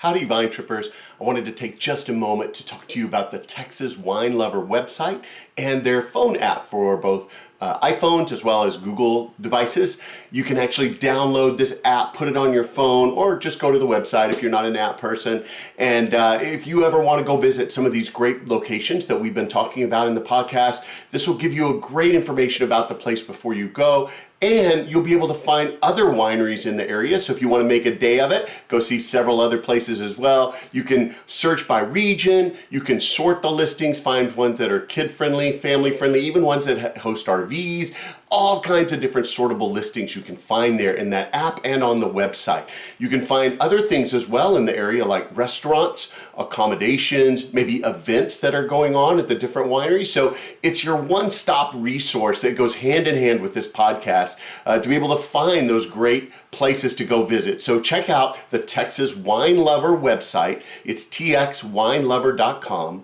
Howdy, Vine Trippers. I wanted to take just a moment to talk to you about the Texas Wine Lover website and their phone app for both iPhones as well as Google devices. You can actually download this app, put it on your phone, or just go to the website if you're not an app person. And if you ever want to go visit some of these great locations that we've been talking about in the podcast, this will give you a great information about the place before you go. And you'll be able to find other wineries in the area. So if you want to make a day of it, go see several other places as well. You can search by region. You can sort the listings, find ones that are kid-friendly, family-friendly, even ones that host RVs. All kinds of different sortable listings you can find there in that app and on the website. You can find other things as well in the area like restaurants, accommodations, maybe events that are going on at the different wineries. So it's your one-stop resource that goes hand in hand with this podcast to be able to find those great places to go visit. So check out the Texas Wine Lover website. It's txwinelover.com.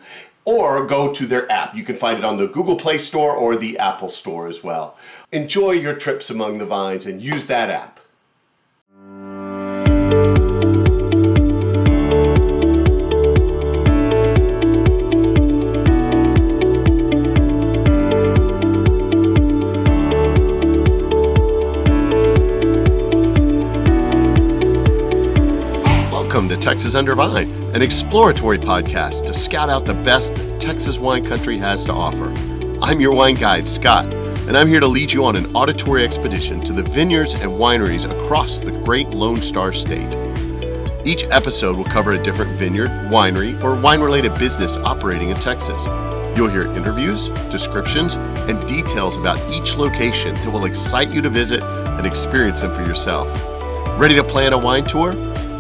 Or go to their app. You can find it on the Google Play Store or the Apple Store as well. Enjoy your trips among the vines and use that app. Welcome to Texas Under Vine, an exploratory podcast to scout out the best that Texas wine country has to offer. I'm your wine guide, Scott, and I'm here to lead you on an auditory expedition to the vineyards and wineries across the great Lone Star State. Each episode will cover a different vineyard, winery, or wine-related business operating in Texas. You'll hear interviews, descriptions, and details about each location that will excite you to visit and experience them for yourself. Ready to plan a wine tour?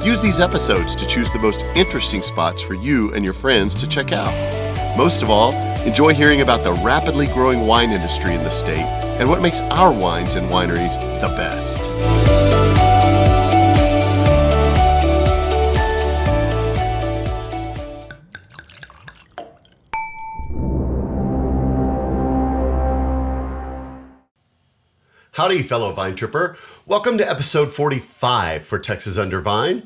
Use these episodes to choose the most interesting spots for you and your friends to check out. Most of all, enjoy hearing about the rapidly growing wine industry in the state and what makes our wines and wineries the best. Howdy, fellow Vine Tripper. Welcome to episode 45 for Texas Under Vine.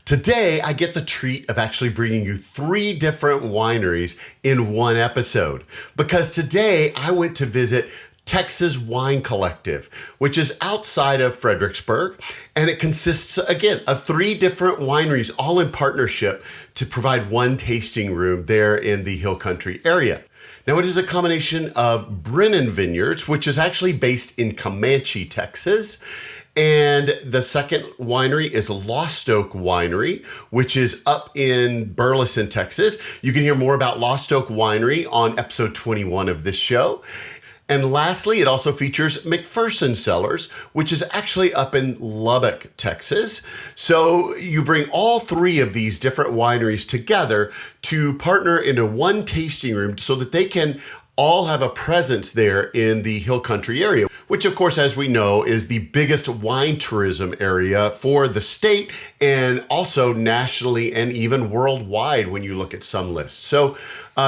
Today, I get the treat of actually bringing you 3 different wineries in one episode, because today I went to visit Texas Wine Collective, which is outside of Fredericksburg, and it consists, again, of 3 different wineries, all in partnership to provide one tasting room there in the Hill Country area. Now, it is a combination of Brennan Vineyards, which is actually based in Comanche, Texas. And the second winery is Lost Oak Winery, which is up in Burleson, Texas. You can hear more about Lost Oak Winery on episode 21 of this show. And lastly, it also features McPherson Cellars, which is actually up in Lubbock, Texas. So you bring all 3 of these different wineries together to partner into one tasting room so that they can all have a presence there in the Hill Country area, which of course, as we know, is the biggest wine tourism area for the state and also nationally and even worldwide when you look at some lists. So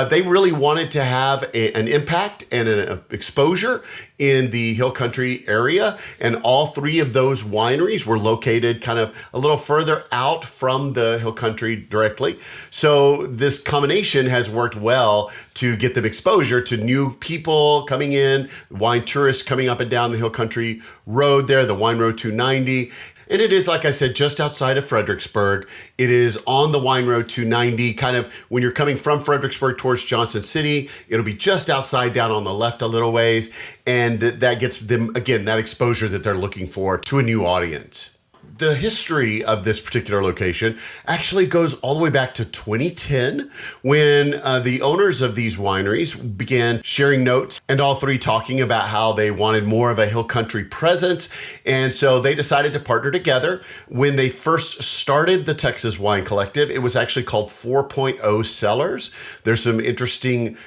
they really wanted to have an impact and an exposure in the Hill Country area. And all 3 of those wineries were located kind of a little further out from the Hill Country directly. So this combination has worked well to get them exposure to new people coming in, wine tourists coming up and down the Hill Country Road there, the Wine Road 290. And it is, like I said, just outside of Fredericksburg. It is on the Wine Road 290, kind of when you're coming from Fredericksburg towards Johnson City. It'll be just outside, down on the left a little ways. And that gets them, again, that exposure that they're looking for to a new audience. The history of this particular location actually goes all the way back to 2010 when the owners of these wineries began sharing notes and all 3 talking about how they wanted more of a Hill Country presence. And so they decided to partner together. When they first started the Texas Wine Collective, it was actually called 4.0 Cellars. There's some interesting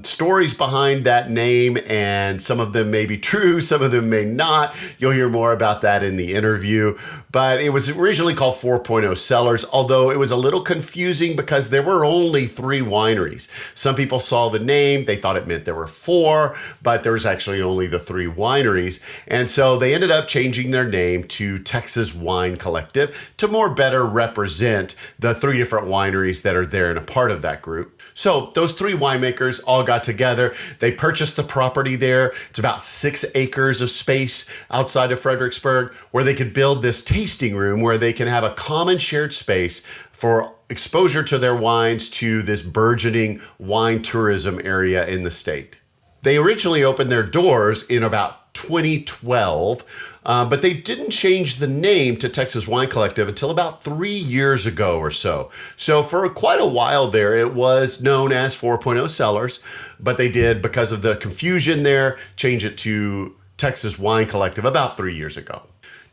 stories behind that name, and some of them may be true, some of them may not. You'll hear more about that in the interview. But it was originally called 4.0 Cellars, although it was a little confusing because there were only 3 wineries. Some people saw the name, they thought it meant there were 4, but there was actually only the 3 wineries. And so they ended up changing their name to Texas Wine Collective to more better represent the 3 different wineries that are there and a part of that group. So those 3 winemakers all got together. They purchased the property there. It's about 6 acres of space outside of Fredericksburg where they could build this tasting room where they can have a common shared space for exposure to their wines to this burgeoning wine tourism area in the state. They originally opened their doors in about 2012, but they didn't change the name to Texas Wine Collective until about 3 years ago or so. So for quite a while there, it was known as 4.0 Cellars, but they did, because of the confusion there, change it to Texas Wine Collective about 3 years ago.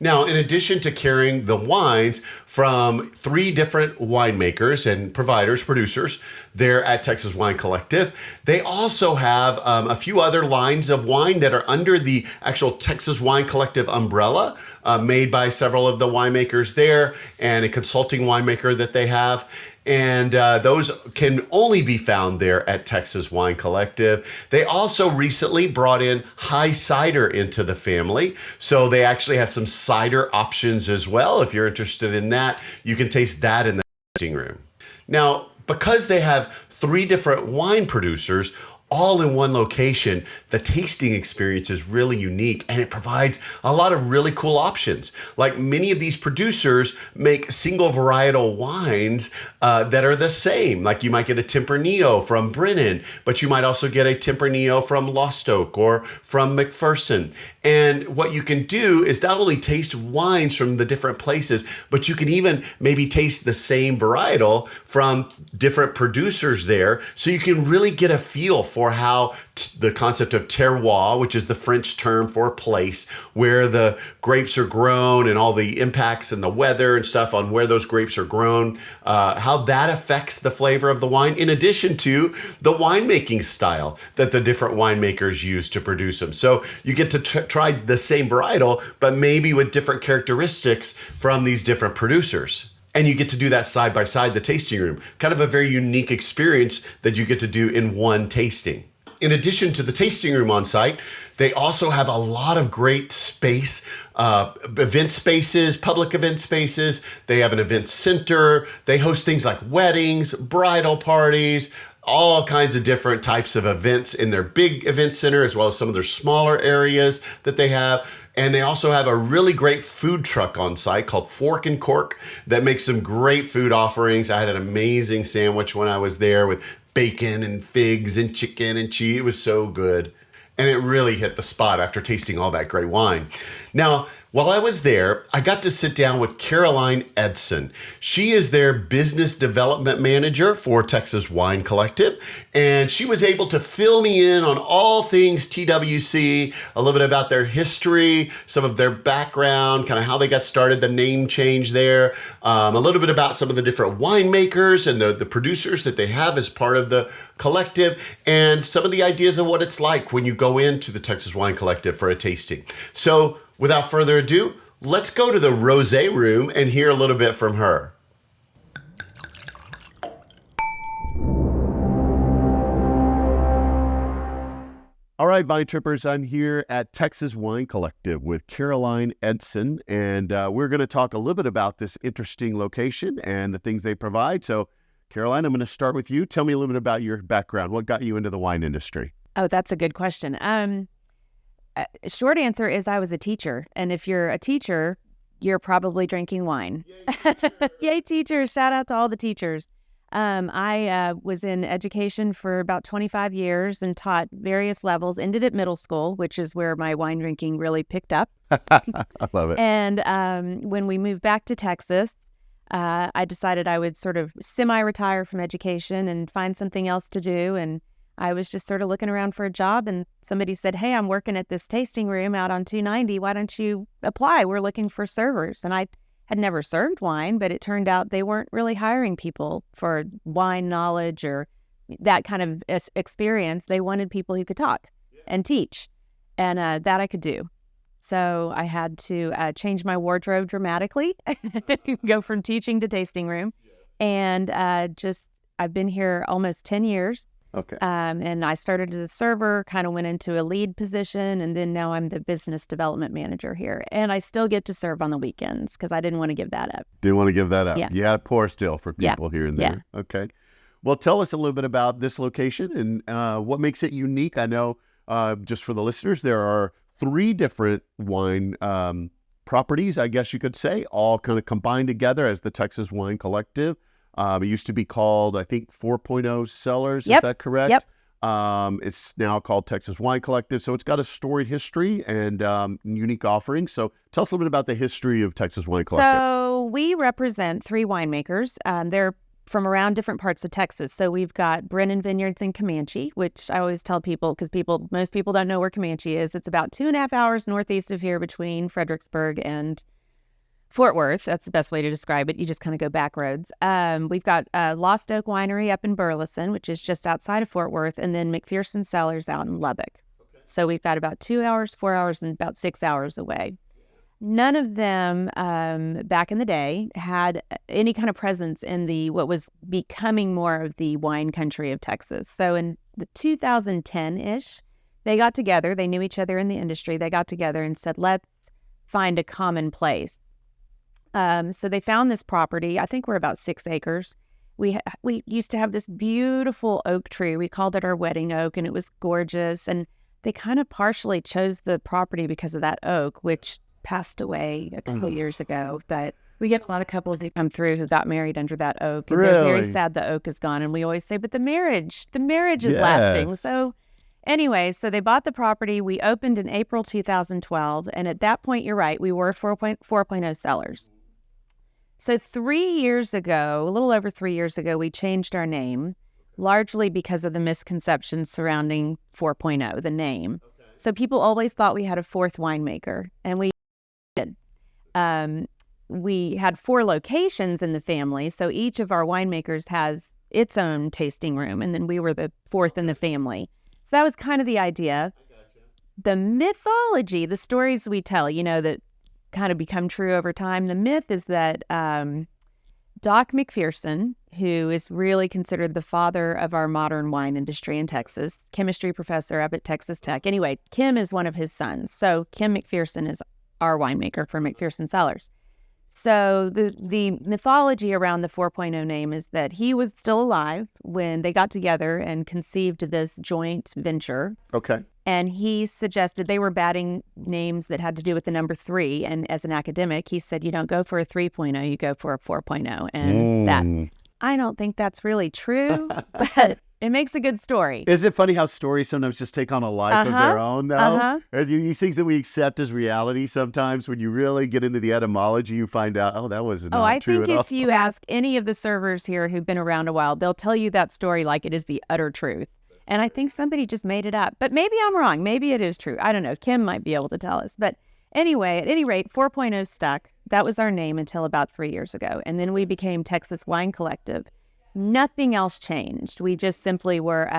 Now, in addition to carrying the wines from 3 different winemakers and producers there at Texas Wine Collective, they also have a few other lines of wine that are under the actual Texas Wine Collective umbrella, made by several of the winemakers there and a consulting winemaker that they have. And those can only be found there at Texas Wine Collective. They also recently brought in high cider into the family. So they actually have some cider options as well. If you're interested in that, you can taste that in the tasting room. Now, because they have 3 different wine producers all in one location, the tasting experience is really unique, and it provides a lot of really cool options. Like, many of these producers make single varietal wines that are the same. Like, you might get a Tempranillo from Brennan, but you might also get a Tempranillo from Lost Oak or from McPherson. And what you can do is not only taste wines from the different places, but you can even maybe taste the same varietal from different producers there. So you can really get a feel for how the concept of terroir, which is the French term for a place where the grapes are grown, and all the impacts and the weather and stuff on where those grapes are grown, how that affects the flavor of the wine, in addition to the winemaking style that the different winemakers use to produce them. So you get to try the same varietal, but maybe with different characteristics from these different producers. And you get to do that side by side, the tasting room. Kind of a very unique experience that you get to do in one tasting. In addition to the tasting room on site, they also have a lot of great space, event spaces, public event spaces. They have an event center. They host things like weddings, bridal parties, all kinds of different types of events in their big event center, as well as some of their smaller areas that they have. And they also have a really great food truck on site called Uncork that makes some great food offerings. I had an amazing sandwich when I was there with bacon and figs and chicken and cheese. It was so good. And it really hit the spot after tasting all that great wine. Now, while I was there, I got to sit down with Caroline Edson. She is their business development manager for Texas Wine Collective, and she was able to fill me in on all things TWC, a little bit about their history, some of their background, kind of how they got started, the name change there, a little bit about some of the different winemakers and the producers that they have as part of the collective, and some of the ideas of what it's like when you go into the Texas Wine Collective for a tasting. So, without further ado, let's go to the rosé room and hear a little bit from her. All right, Vine Trippers, I'm here at Texas Wine Collective with Caroline Edson, and we're going to talk a little bit about this interesting location and the things they provide. So, Caroline, I'm going to start with you. Tell me a little bit about your background. What got you into the wine industry? Oh, that's a good question. Short answer is I was a teacher. And if you're a teacher, you're probably drinking wine. Yay, teacher. Yay, teachers. Shout out to all the teachers. I was in education for about 25 years and taught various levels, ended at middle school, which is where my wine drinking really picked up. I love it. And when we moved back to Texas, I decided I would sort of semi-retire from education and find something else to do. And I was just sort of looking around for a job, and somebody said, "Hey, I'm working at this tasting room out on 290. Why don't you apply? We're looking for servers." And I had never served wine, but it turned out they weren't really hiring people for wine knowledge or that kind of experience, they wanted people who could talk and teach, and that I could do. So I had to change my wardrobe dramatically, go from teaching to tasting room, and I've been here almost 10 years. Okay. And I started as a server, kind of went into a lead position, and then now I'm the business development manager here. And I still get to serve on the weekends because I didn't want to give that up. Didn't want to give that up. Yeah. You got to pour still for people here and there. Yeah. Okay. Well, tell us a little bit about this location and what makes it unique. I know just for the listeners, there are 3 different wine properties, I guess you could say, all kind of combined together as the Texas Wine Collective. It used to be called, I think, 4.0 Cellars. Yep. Is that correct? Yep. It's now called Texas Wine Collective. So it's got a storied history and unique offerings. So tell us a little bit about the history of Texas Wine Collective. So we represent 3 winemakers. They're from around different parts of Texas. So we've got Brennan Vineyards in Comanche, which I always tell people because most people don't know where Comanche is. It's about 2.5 hours northeast of here between Fredericksburg and Fort Worth. That's the best way to describe it. You just kind of go back roads. We've got Lost Oak Winery up in Burleson, which is just outside of Fort Worth, and then McPherson Cellars out in Lubbock. Okay. So we've got about 2 hours, 4 hours, and about 6 hours away. None of them back in the day had any kind of presence in what was becoming more of the wine country of Texas. So in the 2010-ish, they got together. They knew each other in the industry. They got together and said, let's find a common place. So they found this property. I think we're about 6 acres. We used to have this beautiful oak tree. We called it our wedding oak, and it was gorgeous. And they kind of partially chose the property because of that oak, which passed away a couple of years ago. But we get a lot of couples that come through who got married under that oak. And they're very sad the oak is gone. And we always say, but the marriage is lasting. So anyway, so they bought the property. We opened in April 2012. And at that point, you're right, we were 4.0 Cellars. So 3 years ago, a little over 3 years ago, we changed our name, largely because of the misconceptions surrounding 4.0, the name. Okay. So people always thought we had a 4th winemaker, and we did. We had 4 locations in the family, so each of our winemakers has its own tasting room, and then we were the 4th in the family. So that was kind of the idea. The mythology, the stories we tell, that kind of become true over time. The myth is that Doc McPherson, who is really considered the father of our modern wine industry in Texas, chemistry professor up at Texas Tech. Anyway, Kim is one of his sons. So Kim McPherson is our winemaker for McPherson Cellars. So the mythology around the 4.0 name is that he was still alive when they got together and conceived this joint venture. Okay. And he suggested they were batting names that had to do with the number 3. And as an academic, he said, you don't go for a 3.0, you go for a 4.0. And that, I don't think that's really true, but it makes a good story. Is it funny how stories sometimes just take on a life of their own, though? These things that we accept as reality, sometimes when you really get into the etymology, you find out, that was not true at all. I think if you ask any of the servers here who've been around a while, they'll tell you that story like it is the utter truth. And I think somebody just made it up. But maybe I'm wrong. Maybe it is true. I don't know. Kim might be able to tell us. But anyway, at any rate, 4.0 stuck. That was our name until about 3 years ago. And then we became Texas Wine Collective. Nothing else changed. We just simply were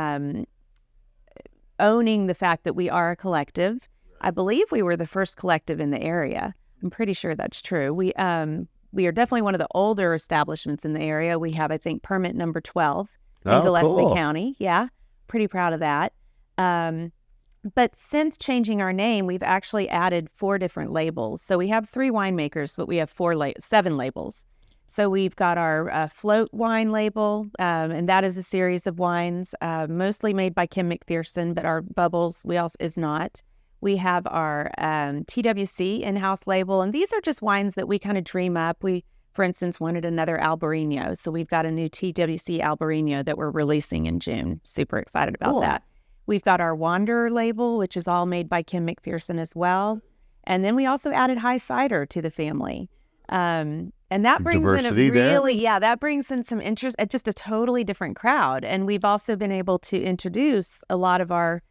owning the fact that we are a collective. I believe we were the first collective in the area. I'm pretty sure that's true. We are definitely one of the older establishments in the area. We have, I think, permit number 12 in Gillespie County. Yeah. Pretty proud of that. But since changing our name, we've actually added 4 different labels. So we have 3 winemakers, but we have 7 labels. So we've got our float wine label, and that is a series of wines, mostly made by Kim McPherson, but our bubbles is not. We have our TWC in-house label, and these are just wines that we kind of dream up. We, for instance, wanted another Albarino, so we've got a new TWC Albarino that we're releasing in June. Super excited about that. We've got our Wanderer label, which is all made by Kim McPherson as well. And then we also added High Cider to the family. And that brings diversity in that brings in some interest, just a totally different crowd. And we've also been able to introduce a lot of our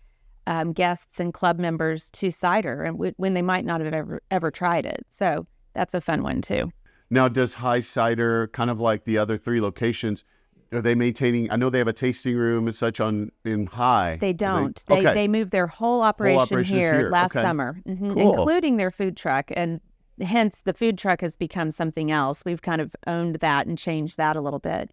guests and club members to cider, and when they might not have ever tried it. So that's a fun one too. Now, does High Cider, kind of like the other 3 locations, Are they maintaining? I know they have a tasting room and such in High. They don't. Okay. They moved their whole operation operations here. last Okay. summer, Cool. including their food truck, and hence the food truck has become something else. We've kind of owned that and changed that a little bit.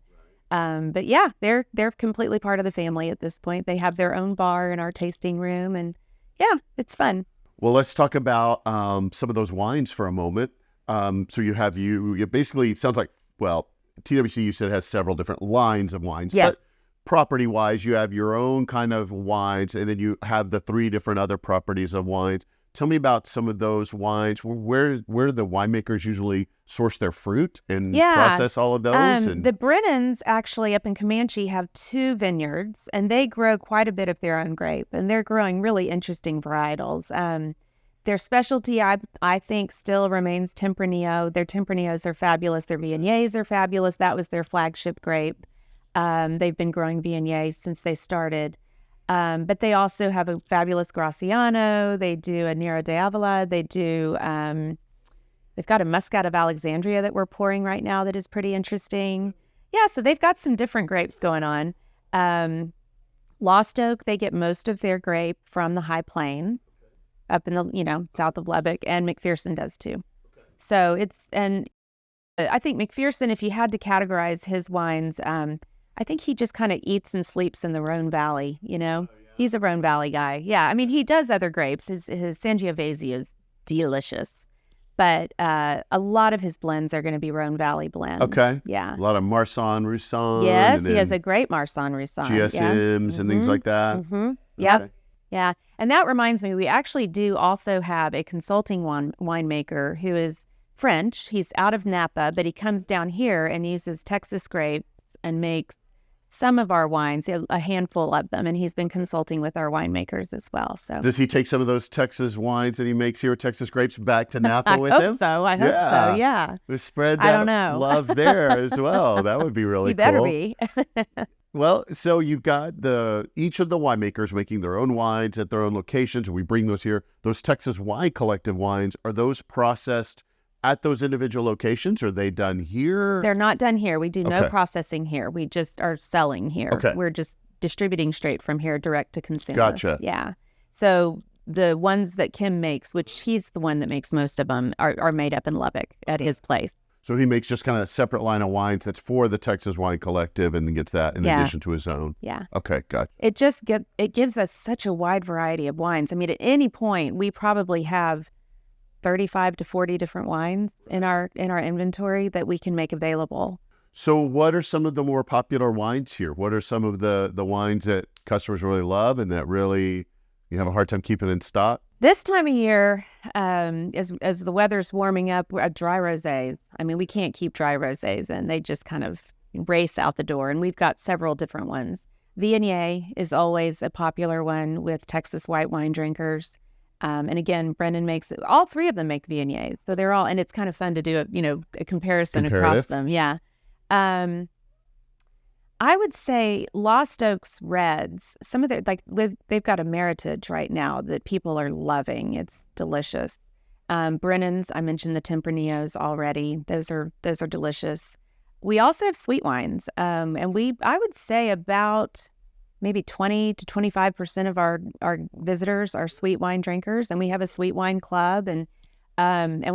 But yeah, they're completely part of the family at this point. They have their own bar in our tasting room, and yeah, it's fun. Well, let's talk about some of those wines for a moment. So you basically, it sounds like, well, TWC, you said, has several different lines of wines. Yes. But property-wise, you have your own kind of wines, and then you have the 3 different other properties of wines. Tell me about some of those wines. Where do the winemakers usually source their fruit and process all of those? The Brennans actually up in Comanche have 2 vineyards, and they grow quite a bit of their own grape, and they're growing really interesting varietals. Their specialty, I think, still remains Tempranillo. Their Tempranillos are fabulous. Their Viogniers are fabulous. That was their flagship grape. They've been growing Viognier since they started. But they also have a fabulous Graciano. They do a Nero de Avola. They do, they've got a Muscat of Alexandria that we're pouring right now that is pretty interesting. Yeah, so they've got some different grapes going on. Lost Oak, they get most of their grape from the High Plains up in the, south of Lubbock, and McPherson does too. So and I think McPherson, if you had to categorize his wines, I think he just kind of eats and sleeps in the Rhone Valley, He's a Rhone Valley guy. Yeah, I mean, he does other grapes. His Sangiovese is delicious. But a lot of his blends are going to be Rhone Valley blends. Okay. Yeah. A lot of Marsanne, Roussanne. Yes, he has a great Marsanne, Roussanne. GSMs and things like that. Mm-hmm. Yep. Okay. Yeah. And that reminds me, we actually do also have a consulting winemaker who is French. He's out of Napa, but he comes down here and uses Texas grapes and makes some of our wines, a handful of them, and he's been consulting with our winemakers as well. So, does he take some of those Texas wines that he makes here, Texas grapes, back to Napa with him? I hope so. Yeah. We spread I don't know. love there as well. That would be really cool. You better be. Well, so you've got each of the winemakers making their own wines at their own locations. We bring those here. Those Texas Wine Collective wines, are those processed at those individual locations? Are they done here? They're not done here. We do no processing here. We just are selling here. Okay. We're just distributing straight from here, direct to consumer. Gotcha. Yeah. So the ones that Kim makes, which he's the one that makes most of them, are made up in Lubbock at his place. So he makes just kind of a separate line of wines that's for the Texas Wine Collective, and then gets that in addition to his own. Yeah. Okay, gotcha. It gives us such a wide variety of wines. I mean, at any point, we probably have 35 to 40 different wines in our inventory that we can make available. So what are some of the more popular wines here? What are some of the wines that customers really love and that really you have a hard time keeping in stock? This time of year, as the weather's warming up, dry rosés. I mean, we can't keep dry rosés, and they just kind of race out the door. And we've got several different ones. Viognier is always a popular one with Texas white wine drinkers. And again, Brennan makes it. All 3 of them make Viogniers, so they're all, and it's kind of fun to do a comparison across them. Yeah. I would say Lost Oaks Reds, some of their, they've got a Meritage right now that people are loving. It's delicious. Brennan's, I mentioned the Tempranillos already. Those are delicious. We also have sweet wines. And I would say about maybe 20 to 25% of our visitors are sweet wine drinkers. And we have a sweet wine club, and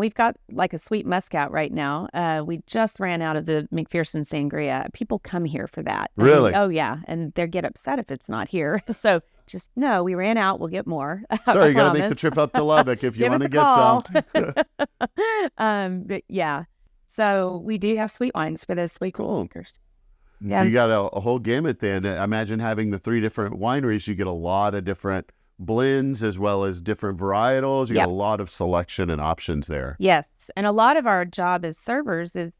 we've got like a sweet muscat right now. We just ran out of the McPherson Sangria. People come here for that. Really? Oh, yeah. And they get upset if it's not here. So just, no, we ran out. We'll get more. Sorry, you got to make the trip up to Lubbock if you want to get some. But yeah. So we do have sweet wines for those sweet drinkers. Yeah. So you got a whole gamut then. I imagine having the 3 different wineries, you get a lot of different blends as well as different varietals. You got a lot of selection and options there. Yes. And a lot of our job as servers is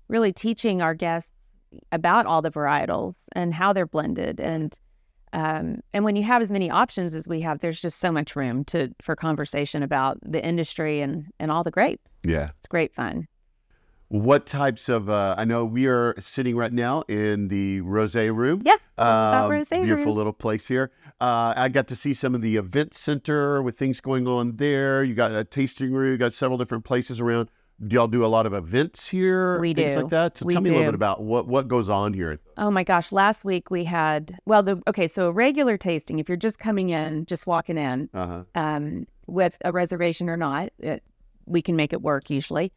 really teaching our guests about all the varietals and how they're blended. And when you have as many options as we have, there's just so much room for conversation about the industry and all the grapes. Yeah. It's great fun. What types of, I know we are sitting right now in the rosé room. Yeah, rosé room. Beautiful little place here. I got to see some of the event center with things going on there. You got a tasting room. You got several different places around. do y'all do a lot of events here? We things do. like that? So We tell me a little do. bit about what goes on here. Oh my gosh, last week we had, so a regular tasting, if you're just coming in, just walking in, with a reservation or not, we can make it work usually.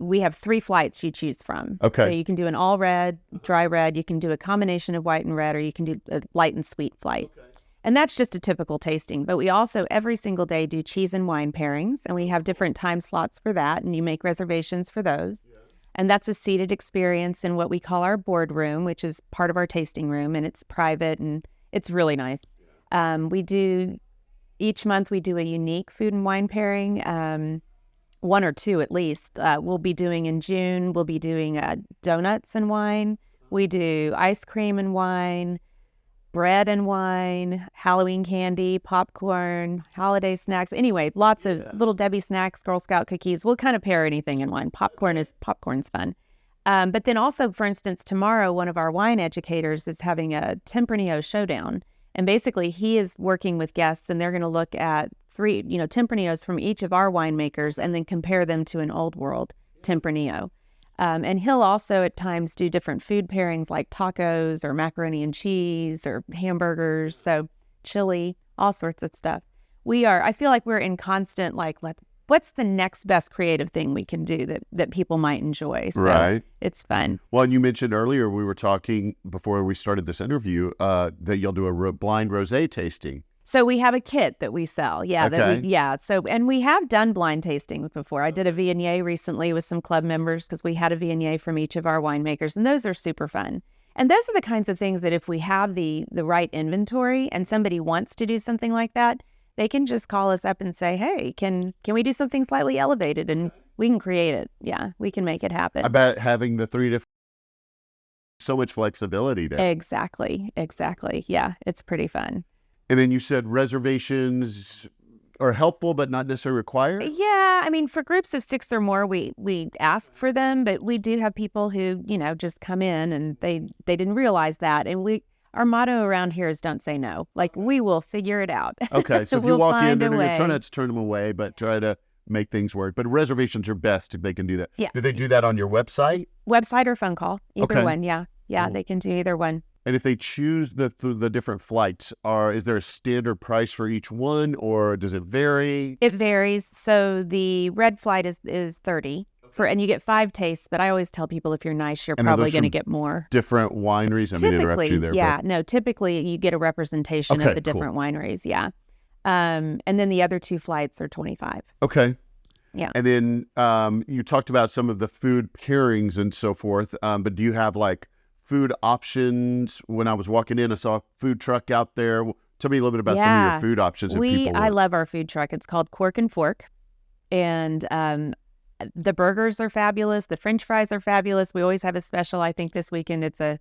We have 3 flights you choose from. Okay. So you can do an all red, dry red, you can do a combination of white and red, or you can do a light and sweet flight. Okay. And that's just a typical tasting. But we also every single day do cheese and wine pairings, and we have different time slots for that, and you make reservations for those. Yeah. And that's a seated experience in what we call our boardroom, which is part of our tasting room, and it's private and it's really nice. Yeah. Each month we do a unique food and wine pairing. 1 or 2 at least. We'll be doing in June, we'll be doing donuts and wine. We do ice cream and wine, bread and wine, Halloween candy, popcorn, holiday snacks. Anyway, lots of little Debbie snacks, Girl Scout cookies. We'll kind of pair anything in wine. Popcorn's fun. But then also, for instance, tomorrow, one of our wine educators is having a Tempranillo showdown. And basically, he is working with guests, and they're going to look at 3, Tempranillos from each of our winemakers and then compare them to an old world Tempranillo. And he'll also at times do different food pairings like tacos or macaroni and cheese or hamburgers, so chili, all sorts of stuff. I feel like we're in constant, what's the next best creative thing we can do that people might enjoy? So right. It's fun. Well, and you mentioned earlier, we were talking before we started this interview, that you'll do a blind rosé tasting. So we have a kit that we sell. Yeah. Okay. And we have done blind tastings before. I did a Viognier recently with some club members because we had a Viognier from each of our winemakers, and those are super fun. And those are the kinds of things that if we have the right inventory and somebody wants to do something like that, they can just call us up and say, hey, can we do something slightly elevated? And we can create it. Yeah, we can make it happen. I bet having the 3 different, so much flexibility there. Exactly. Yeah, it's pretty fun. And then you said reservations are helpful, but not necessarily required? Yeah, I mean, for groups of 6 or more, we ask for them, but we do have people who, just come in and they didn't realize that. And our motto around here is don't say no. Like, we will figure it out. Okay, so if you walk in, try not to turn them away, but try to make things work. But reservations are best if they can do that. Yeah. Do they do that on your website? Website or phone call, either one, yeah. Yeah, Cool. They can do either one. And if they choose the different flights, is there a standard price for each one, or does it vary? It varies. So the red flight is $30 and you get 5 tastes. But I always tell people if you're nice, you're probably going to get more. Different wineries. I mean, interrupt you there. Yeah, no. Typically, you get a representation of the different wineries. Yeah, and then the other 2 flights are $25. Okay. Yeah. And then you talked about some of the food pairings and so forth. But do you have food options? When I was walking in, I saw a food truck out there. Tell me a little bit about some of your food options. I love our food truck. It's called Cork and Fork. And the burgers are fabulous. The French fries are fabulous. We always have a special. I think this weekend it's a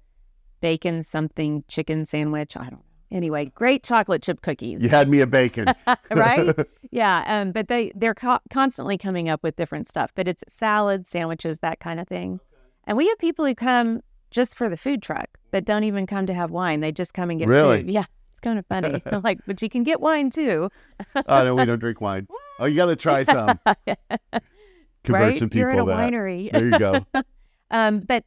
bacon something chicken sandwich. I don't know. Anyway, great chocolate chip cookies. You had me a bacon. Right? Yeah. But they're constantly coming up with different stuff. But it's salads, sandwiches, that kind of thing. And we have people who come just for the food truck that don't even come to have wine. They just come and get food. Yeah, it's kind of funny. I'm like, but you can get wine too. Oh, no, we don't drink wine. Oh, you got to try some. Convert some people. You're at a winery. There you go. But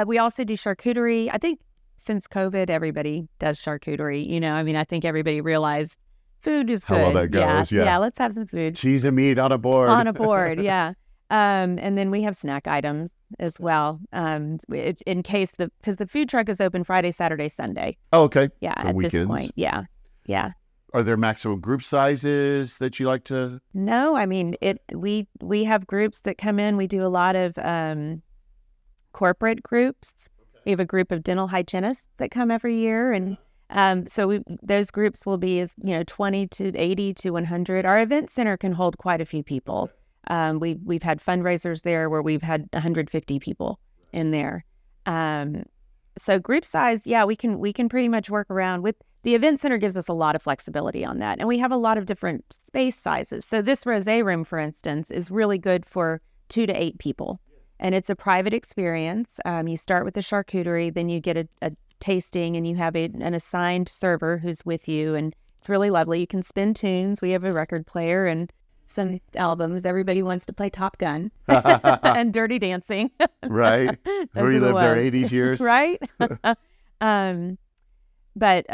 we also do charcuterie. I think since COVID, everybody does charcuterie. I mean, I think everybody realized food is good. How well that goes. Yeah. Let's have some food. Cheese and meat on a board. Yeah. And then we have snack items as well, in case because the food truck is open Friday, Saturday, Sunday. Oh, okay. Yeah, for at weekends. This point. Yeah. Are there maximum group sizes that you like to? No, I mean we have groups that come in. We do a lot of corporate groups. Okay. We have a group of dental hygienists that come every year, and so those groups will be 20 to 80 to 100. Our event center can hold quite a few people. We've had fundraisers there where we've had 150 people in there. So group size, yeah, we can pretty much work around with. The event center gives us a lot of flexibility on that, and we have a lot of different space sizes. So this rosé room, for instance, is really good for 2 to 8 people, and it's a private experience. You start with the charcuterie, then you get a tasting, and you have an assigned server who's with you, and it's really lovely. You can spin tunes. We have a record player, and some albums. Everybody wants to play Top Gun and Dirty Dancing. Right. Where you lived their 80s years. Right. But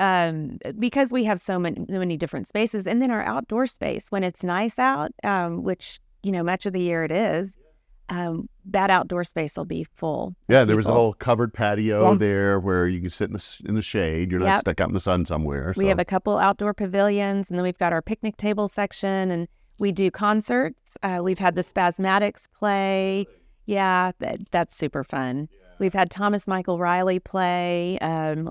because we have so many different spaces, and then our outdoor space, when it's nice out, which, much of the year it is, that outdoor space will be full. Yeah, there was a whole covered patio there where you can sit in the shade. You're not stuck out in the sun somewhere. We have a couple outdoor pavilions, and then we've got our picnic table section, and we do concerts. We've had the Spasmatics play. Yeah, that's super fun. We've had Thomas Michael Riley play.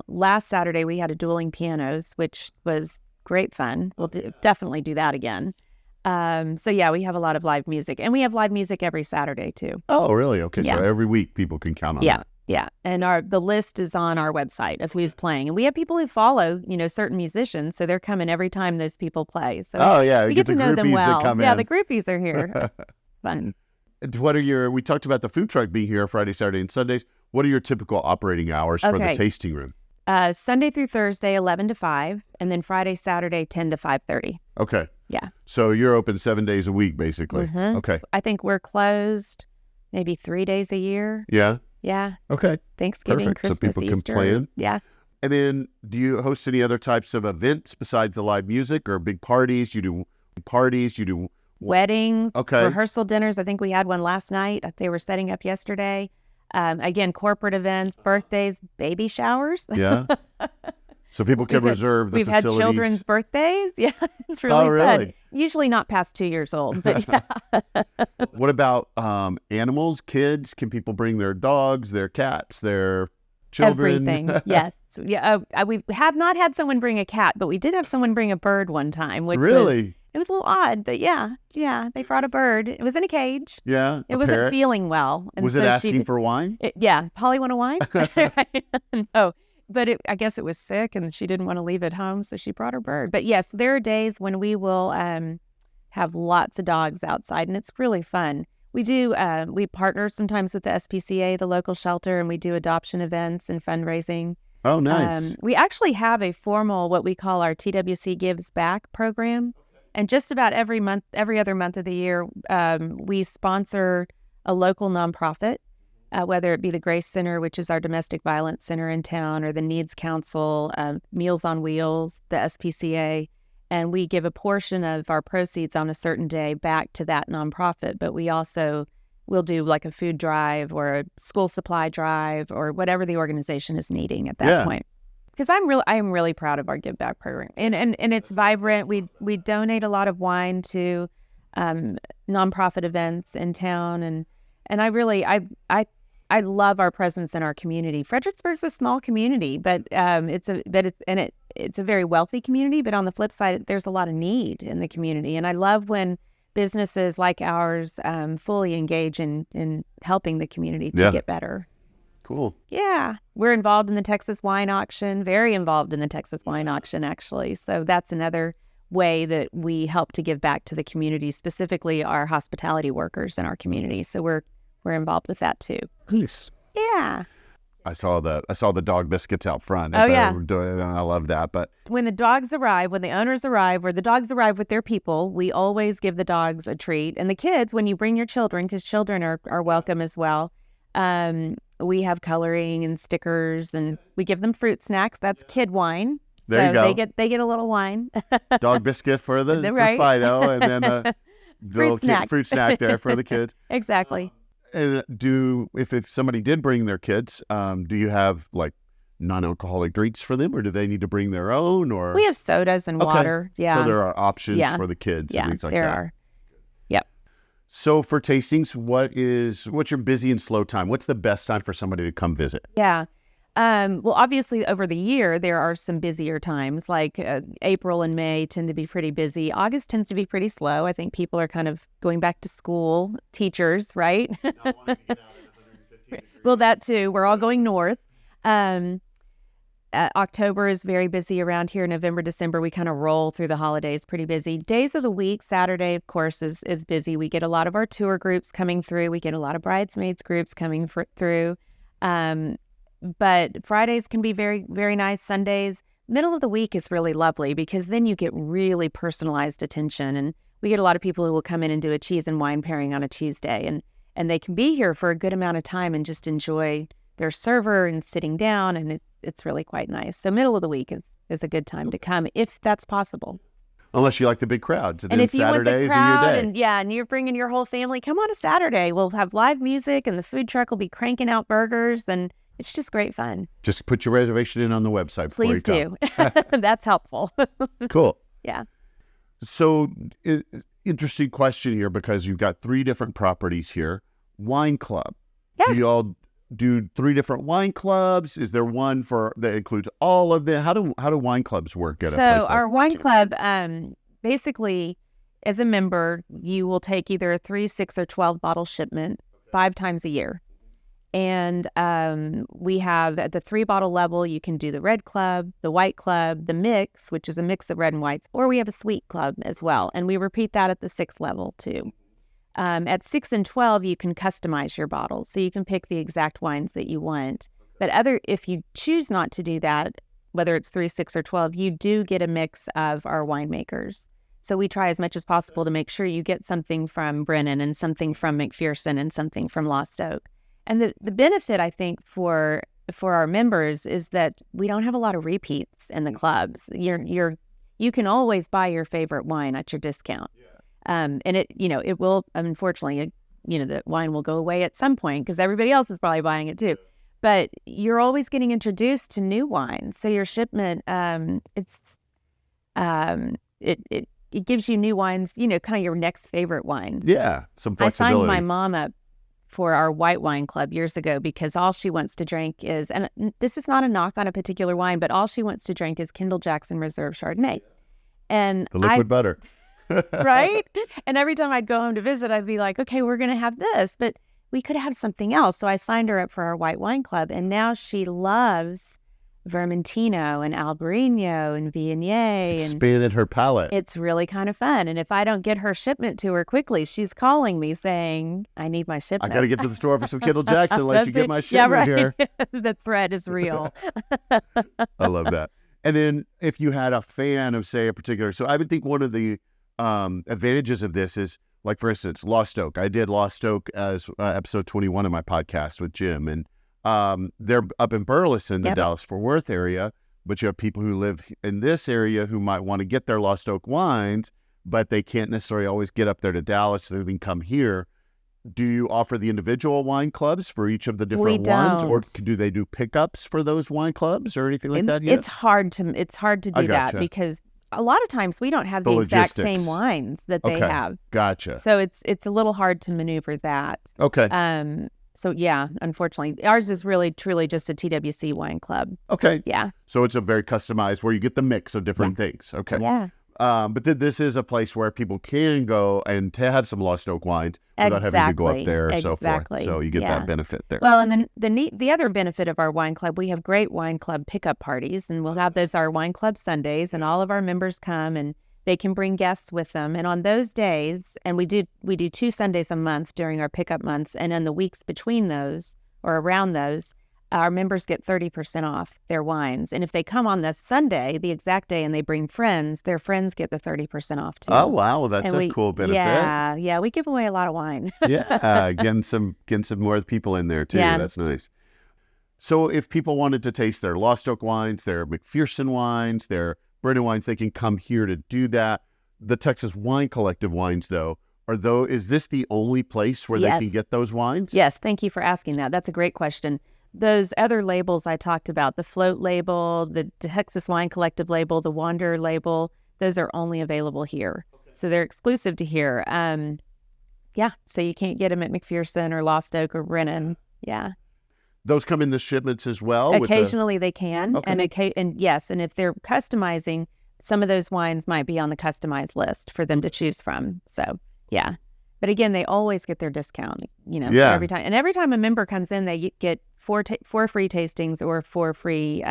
Last Saturday, we had a dueling pianos, which was great fun. We'll definitely do that again. So, yeah, we have a lot of live music. And we have live music every Saturday, too. Oh, really? Okay, so every week people can count on that. Yeah. And the list is on our website of who's playing. And we have people who follow, certain musicians. So they're coming every time those people play. So we get to know them well. The groupies are here. It's fun. We talked about the food truck being here Friday, Saturday, and Sundays. What are your typical operating hours for the tasting room? Sunday through Thursday, 11 to 5, and then Friday, Saturday, 10 to 5:30. Okay. Yeah. So you're open 7 days a week, basically. Mm-hmm. Okay. I think we're closed maybe 3 days a year. Yeah. Yeah. Okay. Thanksgiving, Perfect. Christmas, so people Easter. Can plan. Yeah. And then do you host any other types of events besides the live music or big parties? You do weddings, rehearsal dinners. I think we had one last night. They were setting up yesterday. Again, corporate events, birthdays, baby showers. Yeah. So people can reserve the facilities. We've had children's birthdays. Yeah, it's really fun. Usually not past 2 years old, but yeah. What about animals, kids? Can people bring their dogs, their cats, their children? Everything, yes. Yeah, we have not had someone bring a cat, but we did have someone bring a bird one time. Which it was a little odd, but yeah, they brought a bird. It was in a cage. Yeah, it wasn't feeling well. And was it asking for wine? Polly want a wine? No, but I guess it was sick, and she didn't want to leave it home, so she brought her bird. But yes, there are days when we will have lots of dogs outside, and it's really fun. We do. We partner sometimes with the SPCA, the local shelter, and we do adoption events and fundraising. Oh, nice. We actually have a formal, what we call our TWC Gives Back program. And just about every other month of the year, we sponsor a local nonprofit, whether it be the Grace Center, which is our domestic violence center in town, or the Needs Council, Meals on Wheels, the SPCA. And we give a portion of our proceeds on a certain day back to that nonprofit. But we'll do like a food drive or a school supply drive or whatever the organization is needing at that point. Because I'm really proud of our Give Back program, and it's vibrant. We donate a lot of wine to nonprofit events in town, and I love our presence in our community. Fredericksburg's a small community, but it's a very wealthy community. But on the flip side, there's a lot of need in the community, and I love when businesses like ours fully engage in helping the community to get better. Cool. Yeah. We're involved in the Texas wine auction, very involved in the Texas wine auction, actually. So that's another way that we help to give back to the community, specifically our hospitality workers in our community. So we're involved with that too. Nice. Yeah. I saw the dog biscuits out front. Oh, yeah. I love that. But when the dogs arrive, when the owners arrive, or the dogs arrive with their people, we always give the dogs a treat. And the kids, when you bring your children, because children are welcome as well, we have coloring and stickers, and we give them fruit snacks. That's kid wine. There you go. They get a little wine. Dog biscuit for Fido, and then a fruit snack there for the kids. Exactly. And if somebody did bring their kids, do you have like non-alcoholic drinks for them, or do they need to bring their own? Or we have sodas and water. Yeah. So there are options for the kids. Yeah, and things like there that. are. Yep. So for tastings, what's your busy and slow time? What's the best time for somebody to come visit? Yeah. Well, obviously over the year, there are some busier times, like April and May tend to be pretty busy. August tends to be pretty slow. I think people are kind of going back to school, teachers, right? Well, that too. We're all going north. October is very busy around here. November, December, we kind of roll through the holidays pretty busy. Days of the week, Saturday, of course, is busy. We get a lot of our tour groups coming through. We get a lot of bridesmaids groups coming through. But Fridays can be very, very nice. Sundays, middle of the week is really lovely because then you get really personalized attention. And we get a lot of people who will come in and do a cheese and wine pairing on a Tuesday, and they can be here for a good amount of time and just enjoy their server and sitting down, and it's really quite nice. So middle of the week is a good time to come if that's possible. Unless you like the big crowds, and then if you want the Saturdays crowd, are your day. and you're bringing your whole family, come on a Saturday. We'll have live music, and the food truck will be cranking out burgers, and it's just great fun. Just put your reservation in on the website. Please do. That's helpful. Cool. Yeah. So, interesting question here, because you've got 3 different properties here. Wine club. Yeah. Do you all do 3 different wine clubs? Is there one that includes all of them? How do wine clubs work at a place like our wine club, basically, as a member, you will take either a 3, 6, or 12 bottle shipment 5 times a year. And we have at the 3 bottle level, you can do the red club, the white club, the mix, which is a mix of red and whites, or we have a sweet club as well. And we repeat that at the 6th level too. At 6 and 12, you can customize your bottles. So you can pick the exact wines that you want. But if you choose not to do that, whether it's 3, 6, or 12, you do get a mix of our winemakers. So we try as much as possible to make sure you get something from Brennan and something from McPherson and something from Lost Oak. And the benefit, I think, for our members is that we don't have a lot of repeats in the clubs. You can always buy your favorite wine at your discount. And it will, unfortunately, the wine will go away at some point because everybody else is probably buying it too. But you're always getting introduced to new wines. So your shipment, it gives you new wines, kind of your next favorite wine. Yeah, some flexibility. I signed my mom up for our white wine club years ago because all she wants to drink is, and this is not a knock on a particular wine, but all she wants to drink is Kendall Jackson Reserve Chardonnay. And the liquid butter. Right? And every time I'd go home to visit, I'd be like, okay, we're going to have this, but we could have something else. So I signed her up for our white wine club, and now she loves Vermentino and Albarino and Viognier. It's expanded her palate. It's really kind of fun. And if I don't get her shipment to her quickly, she's calling me saying, I need my shipment. I got to get to the store for some Kendall Jackson unless you get my shipment here. The thread is real. I love that. And then if you had a fan of, say, a particular, so I would think one of the advantages of this is, like, for instance, Lost Oak. I did Lost Oak as episode 21 of my podcast with Jim, and they're up in Burleson, the Dallas-Fort Worth area, but you have people who live in this area who might want to get their Lost Oak wines, but they can't necessarily always get up there to Dallas, so they can come here. Do you offer the individual wine clubs for each of the different wines, or do they do pickups for those wine clubs or anything like that yet? It's hard to do that because a lot of times we don't have the exact same wines that they have. Gotcha. So it's a little hard to maneuver that. Okay. So yeah, unfortunately, ours is really truly just a TWC wine club. Okay. Yeah. So it's a very customized where you get the mix of different things. Okay. Yeah. But this is a place where people can go and to have some Lost Oak wines without having to go up there or so forth. So you get that benefit there. Well, and then the other benefit of our wine club, we have great wine club pickup parties, and we'll have those our wine club Sundays, and all of our members come and they can bring guests with them. And on those days, and we do 2 Sundays a month during our pickup months, and in the weeks between those or around those, our members get 30% off their wines. And if they come on the Sunday, the exact day, and they bring friends, their friends get the 30% off too. Oh, wow. Well, that's a cool benefit. Yeah. We give away a lot of wine. Yeah. Getting some more people in there too. Yeah. That's nice. So if people wanted to taste their Lost Oak wines, their McPherson wines, their Brennan wines, they can come here to do that. The Texas Wine Collective wines, though, is this the only place where they can get those wines? Yes. Thank you for asking that. That's a great question. Those other labels I talked about, the Float label, the Texas Wine Collective label, the Wanderer label, those are only available here. Okay. So they're exclusive to here. So you can't get them at McPherson or Lost Oak or Brennan. Yeah. Those come in the shipments as well? Occasionally they can. Okay. And if they're customizing, some of those wines might be on the customized list for them to choose from. So, yeah. But again, they always get their discount, so every time. And every time a member comes in, they get 4 free tastings or 4 free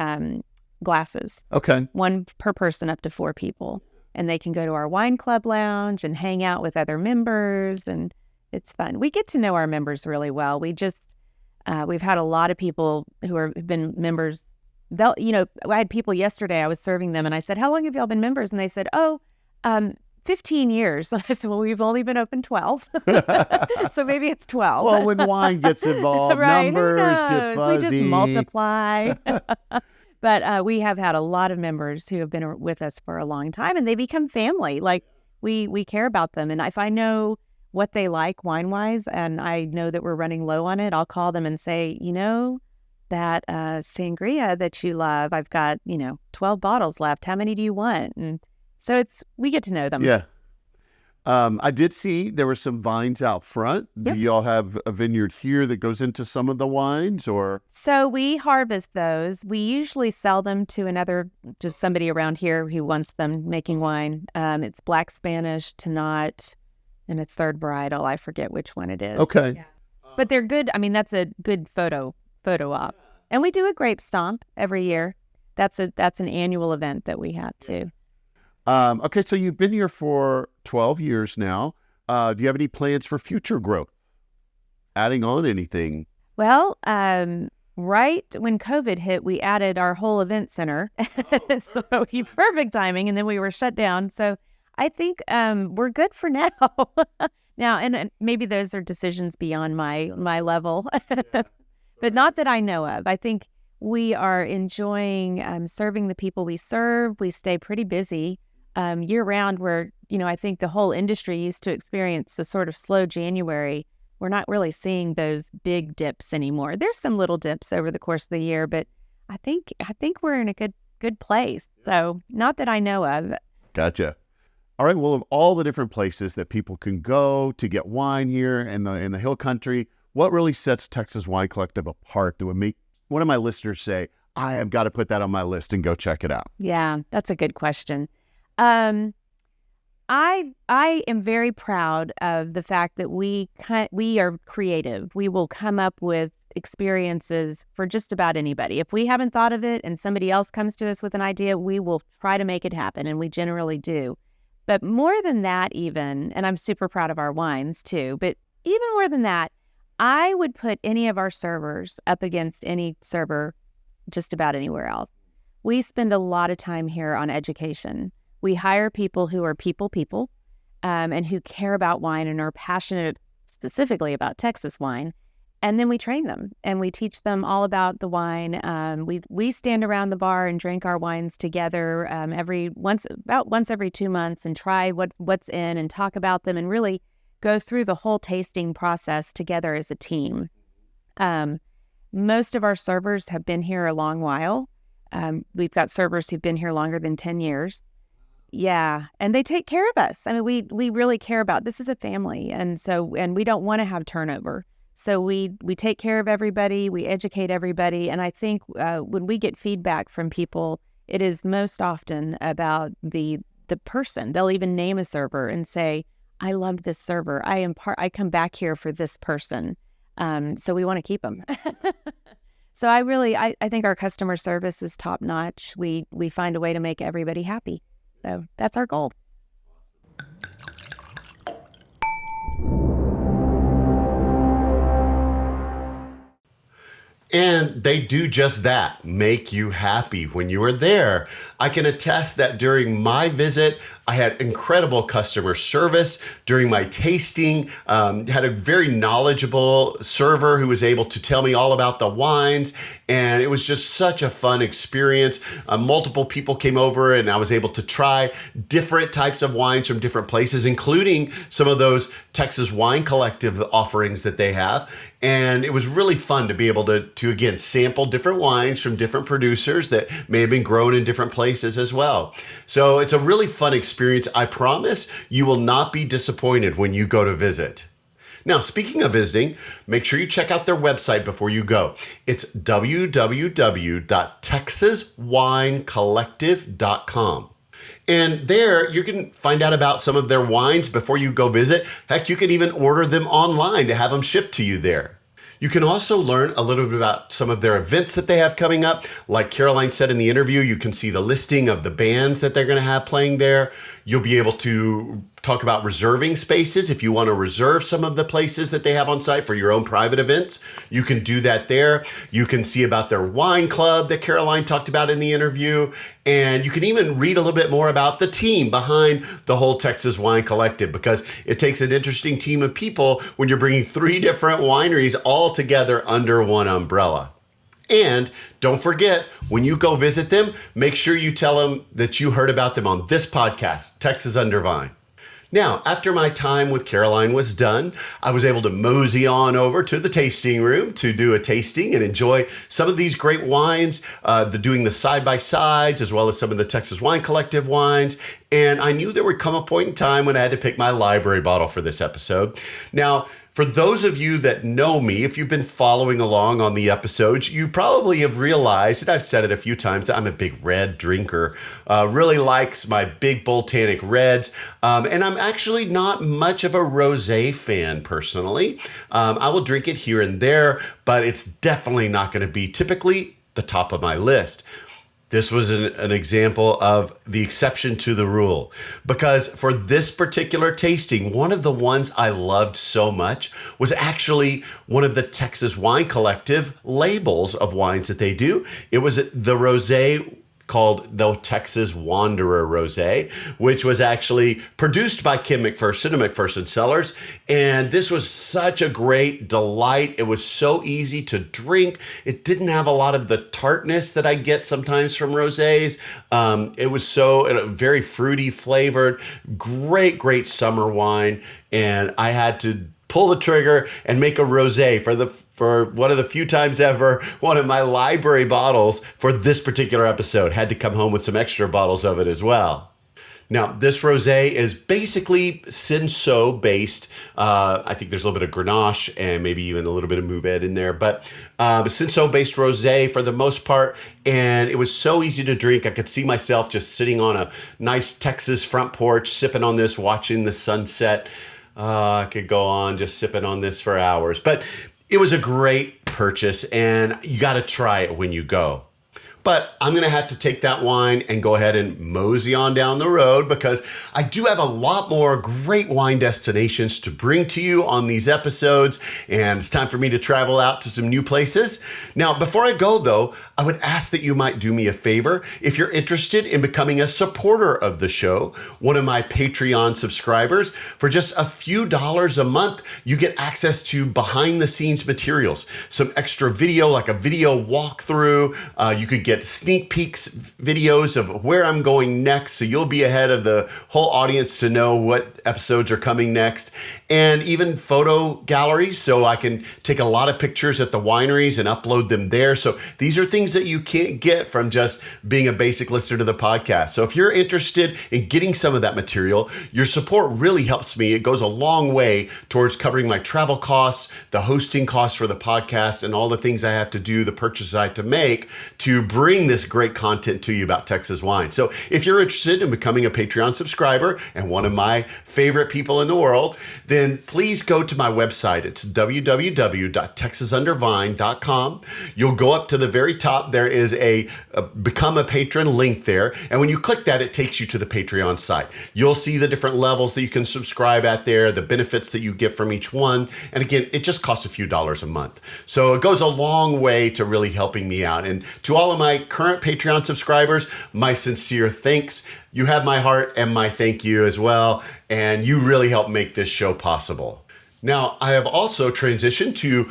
glasses. Okay. 1 per person up to 4 people. And they can go to our wine club lounge and hang out with other members, and it's fun. We get to know our members really well. We've had a lot of people who have been members. I had people yesterday, I was serving them, and I said, how long have y'all been members? And they said, 15 years. I said, well, we've only been open 12. So maybe it's 12. Well, when wine gets involved, right? numbers get fuzzy. We just multiply. But we have had a lot of members who have been with us for a long time, and they become family. Like we care about them. And if I know what they like wine-wise, and I know that we're running low on it, I'll call them and say, that sangria that you love, I've got, 12 bottles left. How many do you want? And so we get to know them. Yeah. I did see there were some vines out front. Yep. Do y'all have a vineyard here that goes into some of the wines, or? So we harvest those. We usually sell them to just somebody around here who wants them making wine. It's Black Spanish, Tannat, and a third varietal. I forget which one it is. Okay. Yeah. But they're good. I mean, that's a good photo op. And we do a grape stomp every year. That's an annual event that we have too. Okay, so you've been here for 12 years now. Do you have any plans for future growth? Adding on anything? Well, right when COVID hit, we added our whole event center. So perfect timing. And then we were shut down. So I think we're good for now. Now, and maybe those are decisions beyond my level, but not that I know of. I think we are enjoying serving the people we serve. We stay pretty busy year round, where, I think the whole industry used to experience a sort of slow January. We're not really seeing those big dips anymore. There's some little dips over the course of the year, but I think we're in a good place. So not that I know of. Gotcha. All right. Well, of all the different places that people can go to get wine here in the Hill Country, what really sets Texas Wine Collective apart that would make one of my listeners say, I have got to put that on my list and go check it out? Yeah, that's a good question. I am very proud of the fact that we are creative. We will come up with experiences for just about anybody. If we haven't thought of it and somebody else comes to us with an idea, we will try to make it happen, and we generally do. But more than that even, and I'm super proud of our wines too, but even more than that, I would put any of our servers up against any server just about anywhere else. We spend a lot of time here on education. We hire people who are people, and who care about wine and are passionate specifically about Texas wine. And then we train them and we teach them all about the wine. We stand around the bar and drink our wines together about once every 2 months, and try what's in and talk about them and really go through the whole tasting process together as a team. Most of our servers have been here a long while. We've got servers who've been here longer than 10 years. Yeah. And they take care of us. I mean, we really care about, this is a family. And we don't want to have turnover. So we take care of everybody. We educate everybody. And I think when we get feedback from people, it is most often about the person. They'll even name a server and say, I love this server. I come back here for this person. So we want to keep them. So I think our customer service is top notch. We find a way to make everybody happy. So that's our goal. And they do just that, make you happy when you are there. I can attest that during my visit, I had incredible customer service during my tasting, had a very knowledgeable server who was able to tell me all about the wines. And it was just such a fun experience. Multiple people came over and I was able to try different types of wines from different places, including some of those Texas Wine Collective offerings that they have. And it was really fun to be able to again, sample different wines from different producers that may have been grown in different places as well. So it's a really fun experience. I promise you will not be disappointed when you go to visit. Now, speaking of visiting, make sure you check out their website before you go. It's www.texaswinecollective.com. And there you can find out about some of their wines before you go visit. Heck, you can even order them online to have them shipped to you there. You can also learn a little bit about some of their events that they have coming up. Like Caroline said in the interview, you can see the listing of the bands that they're going to have playing there. You'll be able to talk about reserving spaces. If you want to reserve some of the places that they have on site for your own private events, you can do that there. You can see about their wine club that Caroline talked about in the interview. And you can even read a little bit more about the team behind the whole Texas Wine Collective, because it takes an interesting team of people when you're bringing 3 different wineries all together under one umbrella. And don't forget, when you go visit them, make sure you tell them that you heard about them on this podcast, Texas Under Vine. Now, after my time with Caroline was done, I was able to mosey on over to the tasting room to do a tasting and enjoy some of these great wines, doing the side-by-sides, as well as some of the Texas Wine Collective wines. And I knew there would come a point in time when I had to pick my library bottle for this episode. Now, for those of you that know me, if you've been following along on the episodes, you probably have realized, and I've said it a few times, that I'm a big red drinker. Really likes my big Boltanic reds. And I'm actually not much of a rosé fan personally. I will drink it here and there, but it's definitely not going to be typically the top of my list. This was an example of the exception to the rule, because for this particular tasting, one of the ones I loved so much was actually one of the Texas Wine Collective labels of wines that they do. It was the rosé called the Texas Wanderer Rosé, which was actually produced by Kim McPherson of McPherson Cellars. And this was such a great delight. It was so easy to drink. It didn't have a lot of the tartness that I get sometimes from rosés. It was so very fruity flavored, great summer wine. And I had to pull the trigger and make a rosé for one of the few times ever, one of my library bottles for this particular episode. Had to come home with some extra bottles of it as well. Now, this rosé is basically Cinsault based. I think there's a little bit of Grenache and maybe even a little bit of Mourvèdre in there, but Cinsault based rosé for the most part. And it was so easy to drink. I could see myself just sitting on a nice Texas front porch, sipping on this, watching the sunset. I could go on just sipping on this for hours, but it was a great purchase and you got to try it when you go. But I'm going to have to take that wine and go ahead and mosey on down the road, because I do have a lot more great wine destinations to bring to you on these episodes. And it's time for me to travel out to some new places. Now, before I go, though, I would ask that you might do me a favor. If you're interested in becoming a supporter of the show, one of my Patreon subscribers, for just a few dollars a month, you get access to behind the scenes materials, some extra video, like a video walkthrough. You could get sneak peeks videos of where I'm going next, so you'll be ahead of the whole audience to know what episodes are coming next, and even photo galleries, so I can take a lot of pictures at the wineries and upload them there. So these are things that you can't get from just being a basic listener to the podcast. So if you're interested in getting some of that material, your support really helps me. It goes a long way towards covering my travel costs, the hosting costs for the podcast, and all the things I have to do, the purchases I have to make to bring this great content to you about Texas wine. So if you're interested in becoming a Patreon subscriber and one of my favorite people in the world, then please go to my website. It's www.texasundervine.com. You'll go up to the very top. There is a become a patron link there. And when you click that, it takes you to the Patreon site. You'll see the different levels that you can subscribe at there, the benefits that you get from each one. And again, it just costs a few dollars a month. So it goes a long way to really helping me out. And to all of my current Patreon subscribers, my sincere thanks. You have my heart and my thank you as well. And you really help make this show possible. Now, I have also transitioned to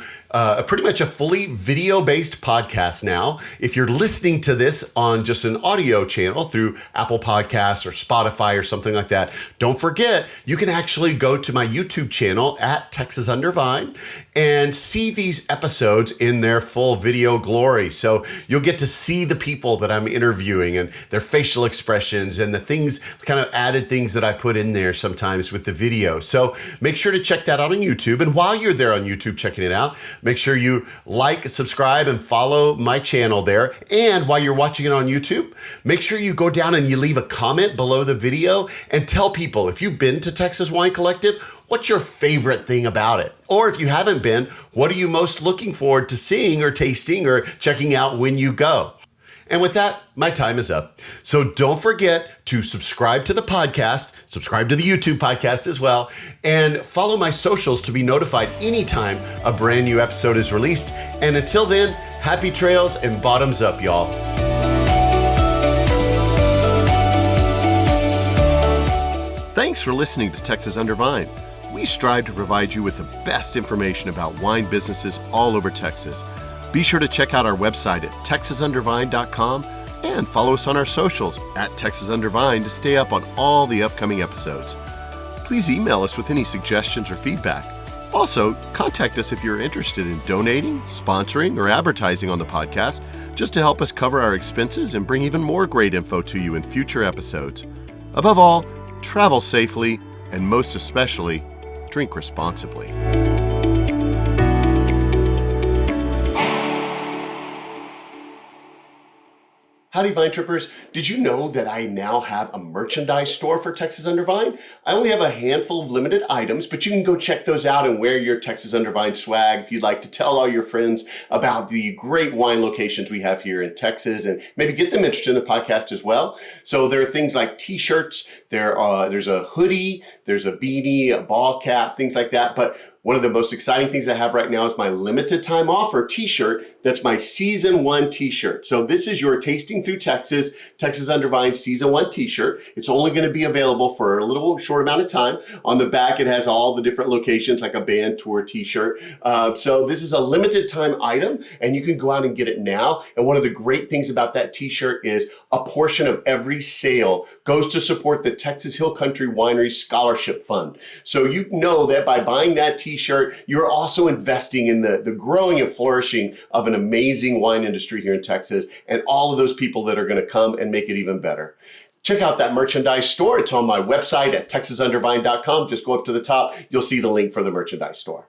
pretty much a fully video-based podcast now. If you're listening to this on just an audio channel through Apple Podcasts or Spotify or something like that, don't forget, you can actually go to my YouTube channel at Texas Under Vine and see these episodes in their full video glory. So you'll get to see the people that I'm interviewing and their facial expressions and the things, kind of added things that I put in there sometimes with the video. So make sure to check that out on YouTube. And while you're there on YouTube checking it out, make sure you like, subscribe, and follow my channel there. And while you're watching it on YouTube, make sure you go down and you leave a comment below the video and tell people, if you've been to Texas Wine Collective, what's your favorite thing about it? Or if you haven't been, what are you most looking forward to seeing or tasting or checking out when you go? And with that, my time is up. So don't forget to subscribe to the podcast, subscribe to the YouTube podcast as well, and follow my socials to be notified anytime a brand new episode is released. And until then, happy trails and bottoms up, y'all. Thanks for listening to Texas Under Vine. We strive to provide you with the best information about wine businesses all over Texas. Be sure to check out our website at texasundervine.com and follow us on our socials at TexasUnderVine to stay up on all the upcoming episodes. Please email us with any suggestions or feedback. Also, contact us if you're interested in donating, sponsoring, or advertising on the podcast, just to help us cover our expenses and bring even more great info to you in future episodes. Above all, travel safely, and most especially, drink responsibly. Howdy, Vine Trippers. Did you know that I now have a merchandise store for Texas Under Vine? I only have a handful of limited items, but you can go check those out and wear your Texas Under Vine swag if you'd like to tell all your friends about the great wine locations we have here in Texas and maybe get them interested in the podcast as well. So there are things like t-shirts, there's a hoodie, there's a beanie, a ball cap, things like that. But one of the most exciting things I have right now is my limited time offer t-shirt. That's my Season 1 t-shirt. So this is your Tasting Through Texas Under Vine Season 1 t-shirt. It's only going to be available for a little short amount of time. On the back, it has all the different locations like a band tour t-shirt. So this is a limited time item and you can go out and get it now. And one of the great things about that t-shirt is a portion of every sale goes to support the Texas Hill Country Winery Scholarship Fund. So you know that by buying that t-shirt, you're also investing in the growing and flourishing of an amazing wine industry here in Texas and all of those people that are going to come and make it even better. Check out that merchandise store. It's on my website at texasundervine.com. Just go up to the top. You'll see the link for the merchandise store.